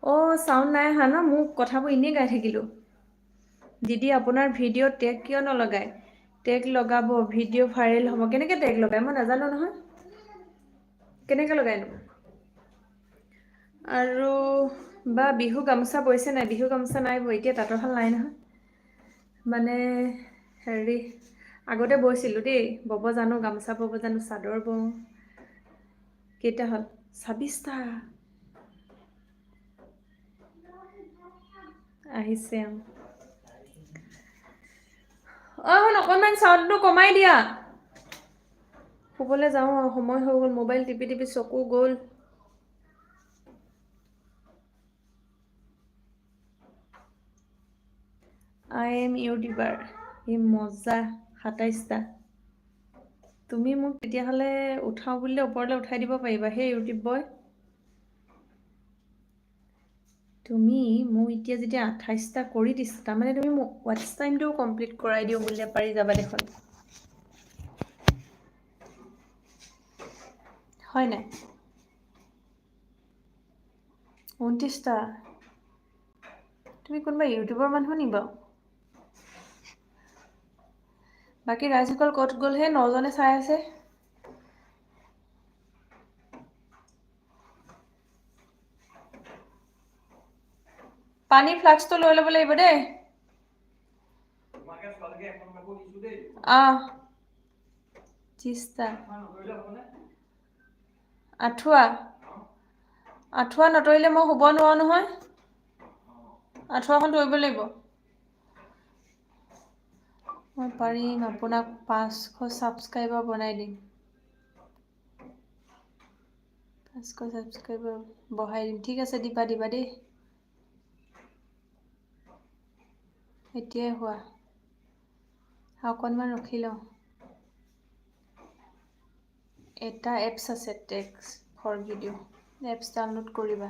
অ' sound নাই অহা ন? মোক কথাবোৰ এনেই গাই থাকিলোঁ। দিদি আপোনাৰ ভিডিঅ' টেগ কিয় নলগায়? টেগ লগাব, ভিডিঅ' ভাইৰেল হ'ব। কেনেকৈ টেগ লগায় মই নাজানো নহয়। কেনেকৈ লগায়নো? আৰু বা বিহু গামোচা বৈছে নাই? বিহু গামোচা নাই বৈ, এতিয়া তাঁতৰ শাল নাই নহয়। মানে হেৰি আগতে বৈছিলোঁ দেই, বব জানো, গামোচা বব জানো, চাদৰ বওঁ। কেইটা হ'ল? 26টা আহিছে। শুন অকণমান চাউণ্ডটো কমাই দিয়া। শুবলৈ যাওঁ আৰু সময় হৈ গ'ল, মোবাইল টিপি টিপি চকু গ'ল। I am YouTuber. এই মজা 27টা। তুমি মোক তেতিয়াহ'লে উঠাওঁ বুলিলে ওপৰলৈ উঠাই দিব পাৰিবা সেই ইউটিউব বয়। তুমি মোক এতিয়া যেতিয়া 28টা কৰি দিছা, তাৰমানে তুমি মোক ৱাটচ টাইমটোও কমপ্লিট কৰাই দিওঁ বুলিলে পাৰি যাবা দেখোন। হয় নাই? 29টা। তুমি কোনোবা ইউটিউবৰ মানুহ নি বাৰু? বাকী ৰাইজসকল ক'ত গ'ল হে? 9জনে চাই আছে। পানী ফ্লাক্সটো লৈ ল'ব লাগিব দেই। আহ 30টা। আঁঠুৱা নতৰিলে মই শুব নোৱাৰো নহয়। আঁঠুৱাখন তৰিব লাগিব। মই পাৰিম, আপোনাক 500 ছাবস্ক্ৰাইবাৰ বনাই দিম। 500 ছাবস্ক্ৰাইবাৰ বঢ়াই দিম। ঠিক আছে, দিবা দিবা দেই। এতিয়াই হোৱা। অকণমান ৰখি লওঁ। এটা এপছ আছে, text for video'. Apps download কৰিবা।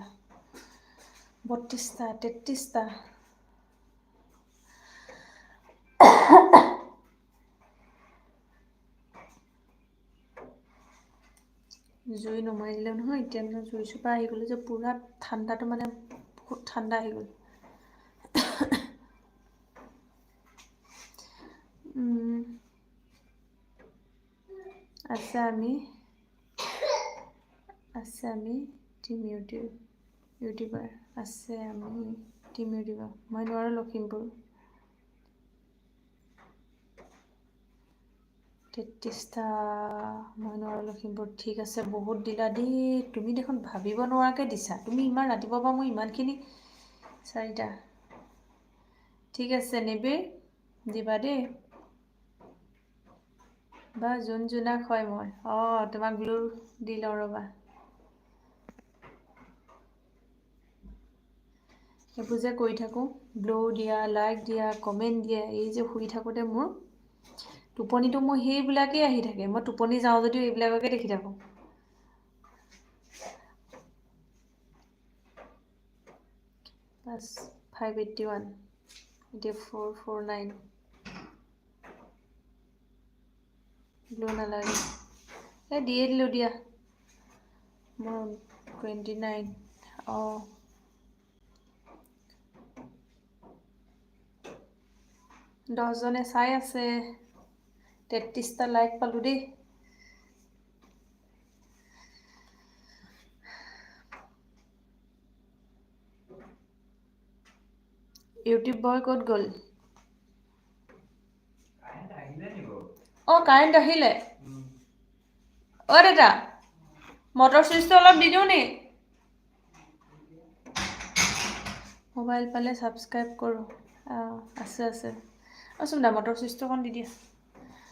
32টা, 33টা। জুই নমাই দিলে নহয়, এতিয়া মানে জুই চোপা আহি গ'লো যে পুৰা ঠাণ্ডাটো মানে বহুত ঠাণ্ডা আহি গ'ল। আছে আমি টিম ইউটিউবাৰ। আছে আমি টিম ইউটিউবাৰ। মই নোৱাৰোঁ লখিমপুৰ। 33টা। মই নোৱাৰোঁ লখিমপুৰ। ঠিক আছে, বহুত দিলা দেই। তুমি দেখোন ভাবিব নোৱাৰাকৈ দিছা। তুমি ইমান ৰাতিপুৱাৰ পৰা মই ইমানখিনি। 4টা। ঠিক আছে নিবিৰ, দিবা দেই। বা জোনাক হয় মই। তোমাক ব্লু দি লওঁ ৰ'বা। এইবোৰ যে কৰি থাকোঁ, ব্লু দিয়া, লাইক দিয়া, কমেণ্ট দিয়া, এই যে শুই থাকোঁতে মোৰ টোপনিটো মোৰ সেইবিলাকেই আহি থাকে। মই টোপনি যাওঁ যদিও এইবিলাককে দেখি থাকোঁ। + 581, এতিয়া 449। ব্লু নালাগে, দিয়ে দিলোঁ দিয়া। মোৰ 29। 10জনে চাই আছে। 33টা লাইক পালোঁ দেই। ইউটিউব বয় ক'ত গ'ল? কাৰেণ্ট আহিলে। দেতা, মটৰ চুইচটো অলপ দি দিওঁ নি? মোবাইল পালে ছাবস্ক্ৰাইব কৰোঁ। আছে। মটৰ চুইচটো অকণ দি দিয়া।